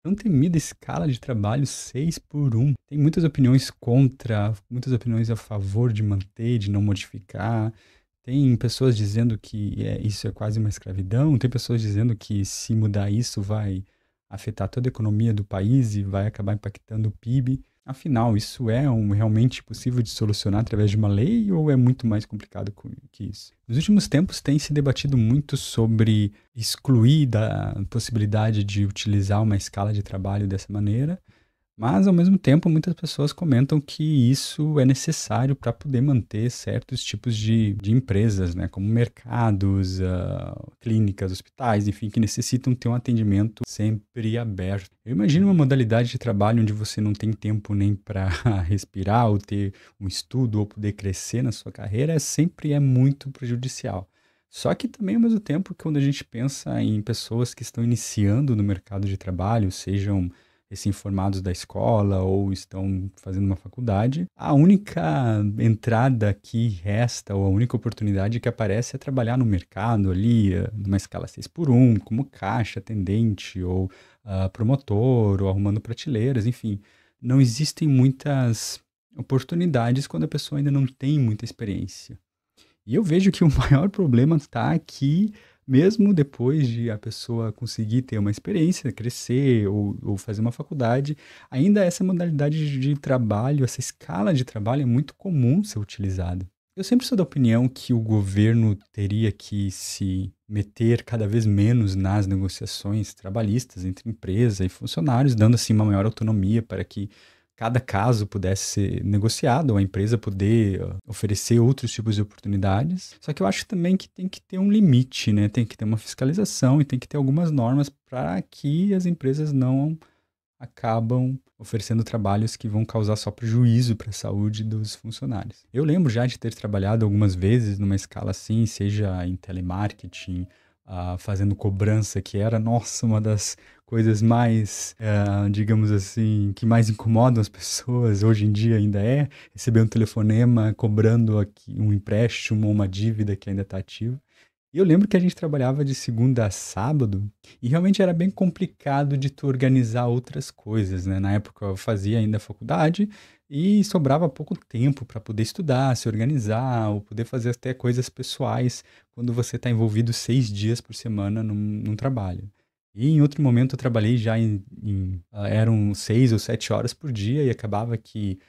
tão temida escala de trabalho 6 por 1. Tem muitas opiniões contra, muitas opiniões a favor de manter, de não modificar. Tem pessoas dizendo que isso é quase uma escravidão, tem pessoas dizendo que se mudar isso vai afetar toda a economia do país e vai acabar impactando o PIB. Afinal, isso é realmente possível de solucionar através de uma lei ou é muito mais complicado que isso? Nos últimos tempos tem se debatido muito sobre excluir da possibilidade de utilizar uma escala de trabalho dessa maneira, mas, ao mesmo tempo, muitas pessoas comentam que isso é necessário para poder manter certos tipos de empresas, né, como mercados, clínicas, hospitais, enfim, que necessitam ter um atendimento sempre aberto. Eu imagino uma modalidade de trabalho onde você não tem tempo nem para respirar, ou ter um estudo, ou poder crescer na sua carreira, sempre é muito prejudicial. Só que também, ao mesmo tempo, quando a gente pensa em pessoas que estão iniciando no mercado de trabalho, sejam recém-formados da escola ou estão fazendo uma faculdade, a única entrada que resta, ou a única oportunidade que aparece é trabalhar no mercado ali, numa escala 6 por 1, como caixa, atendente, ou promotor, ou arrumando prateleiras, enfim. Não existem muitas oportunidades quando a pessoa ainda não tem muita experiência. E eu vejo que o maior problema está aqui, mesmo depois de a pessoa conseguir ter uma experiência, crescer ou fazer uma faculdade, ainda essa modalidade de trabalho, essa escala de trabalho é muito comum ser utilizada. Eu sempre sou da opinião que o governo teria que se meter cada vez menos nas negociações trabalhistas entre empresa e funcionários, dando assim uma maior autonomia para que cada caso pudesse ser negociado, ou a empresa poder oferecer outros tipos de oportunidades. Só que eu acho também que tem que ter um limite, né? Tem que ter uma fiscalização e tem que ter algumas normas para que as empresas não acabam oferecendo trabalhos que vão causar só prejuízo para a saúde dos funcionários. Eu lembro já de ter trabalhado algumas vezes numa escala assim, seja em telemarketing, fazendo cobrança, que era, nossa, uma das coisas mais, digamos assim, que mais incomodam as pessoas, hoje em dia ainda é, receber um telefonema cobrando aqui um empréstimo ou uma dívida que ainda está ativa. E eu lembro que a gente trabalhava de segunda a sábado e realmente era bem complicado de tu organizar outras coisas, né? Na época eu fazia ainda faculdade e sobrava pouco tempo para poder estudar, se organizar, ou poder fazer até coisas pessoais quando você está envolvido 6 dias por semana num trabalho. E em outro momento eu trabalhei já eram 6 ou 7 horas por dia e acabava que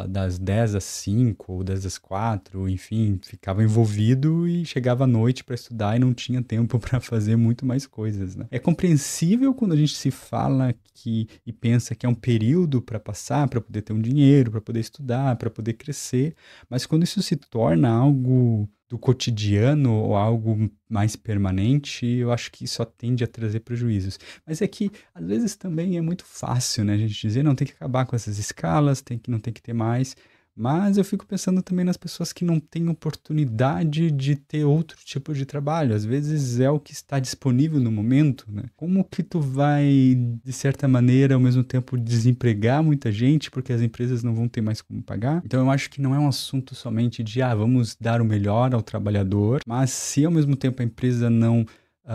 das 10 às 5 ou 10 às 4, enfim, ficava envolvido e chegava à noite para estudar e não tinha tempo para fazer muito mais coisas, né? É compreensível quando a gente se fala e pensa que é um período para passar, para poder ter um dinheiro, para poder estudar, para poder crescer, mas quando isso se torna algo do cotidiano ou algo mais permanente, eu acho que só tende a trazer prejuízos. Mas é que, às vezes, também é muito fácil, né, a gente dizer, não, tem que acabar com essas escalas, não tem que ter mais. Mas eu fico pensando também nas pessoas que não têm oportunidade de ter outro tipo de trabalho. Às vezes é o que está disponível no momento, né? Como que tu vai, de certa maneira, ao mesmo tempo desempregar muita gente porque as empresas não vão ter mais como pagar? Então eu acho que não é um assunto somente de, vamos dar o melhor ao trabalhador, mas se ao mesmo tempo a empresa não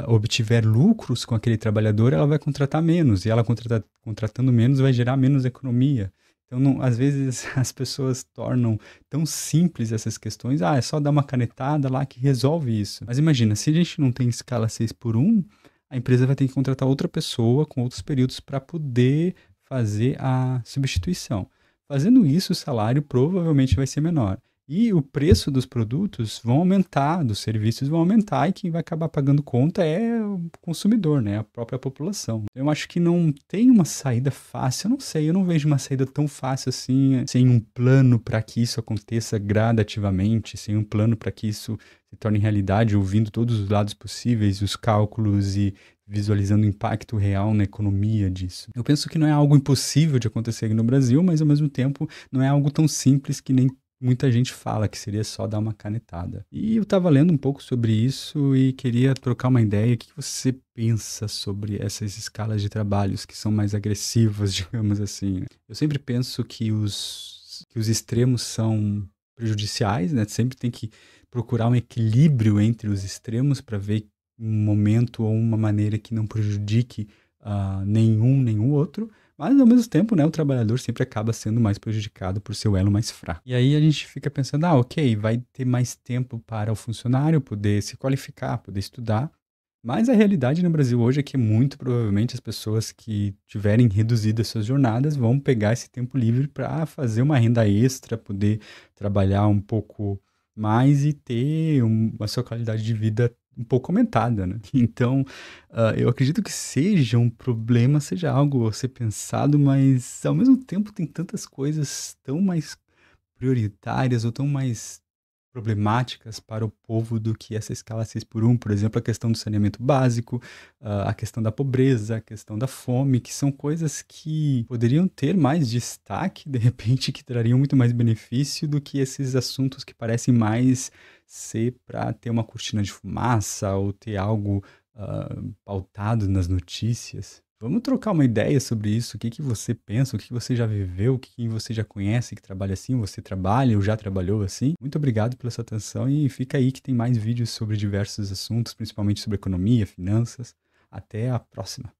obtiver lucros com aquele trabalhador, ela vai contratar menos, e ela contratando menos vai gerar menos economia. Então, às vezes, as pessoas tornam tão simples essas questões. É só dar uma canetada lá que resolve isso. Mas imagina, se a gente não tem escala 6 por 1, a empresa vai ter que contratar outra pessoa com outros períodos para poder fazer a substituição. Fazendo isso, o salário provavelmente vai ser menor. E o preço dos produtos vão aumentar, dos serviços vão aumentar, e quem vai acabar pagando conta é o consumidor, né? A própria população. Eu acho que não tem uma saída fácil, eu não sei, eu não vejo uma saída tão fácil assim, sem um plano para que isso aconteça gradativamente, sem um plano para que isso se torne realidade, ouvindo todos os lados possíveis, os cálculos e visualizando o impacto real na economia disso. Eu penso que não é algo impossível de acontecer aqui no Brasil, mas ao mesmo tempo não é algo tão simples que nem muita gente fala, que seria só dar uma canetada. E eu estava lendo um pouco sobre isso e queria trocar uma ideia. O que você pensa sobre essas escalas de trabalhos que são mais agressivas, digamos assim, né? Eu sempre penso que os extremos são prejudiciais, né? Sempre tem que procurar um equilíbrio entre os extremos para ver um momento ou uma maneira que não prejudique nenhum outro, mas ao mesmo tempo, né, o trabalhador sempre acaba sendo mais prejudicado por seu elo mais fraco. E aí a gente fica pensando, ok, vai ter mais tempo para o funcionário poder se qualificar, poder estudar, mas a realidade no Brasil hoje é que muito provavelmente as pessoas que tiverem reduzido as suas jornadas vão pegar esse tempo livre para fazer uma renda extra, poder trabalhar um pouco mais e ter a sua qualidade de vida um pouco aumentada, né? Então, eu acredito que seja um problema, seja algo a ser pensado, mas ao mesmo tempo tem tantas coisas tão mais prioritárias ou tão mais problemáticas para o povo do que essa escala 6 por 1, por exemplo, a questão do saneamento básico, a questão da pobreza, a questão da fome, que são coisas que poderiam ter mais destaque, de repente, que trariam muito mais benefício do que esses assuntos que parecem mais ser para ter uma cortina de fumaça ou ter algo pautado nas notícias. Vamos trocar uma ideia sobre isso. O que que você pensa? O que que você já viveu? O que que você já conhece que trabalha assim? Você trabalha ou já trabalhou assim? Muito obrigado pela sua atenção e fica aí que tem mais vídeos sobre diversos assuntos, principalmente sobre economia, finanças. Até a próxima.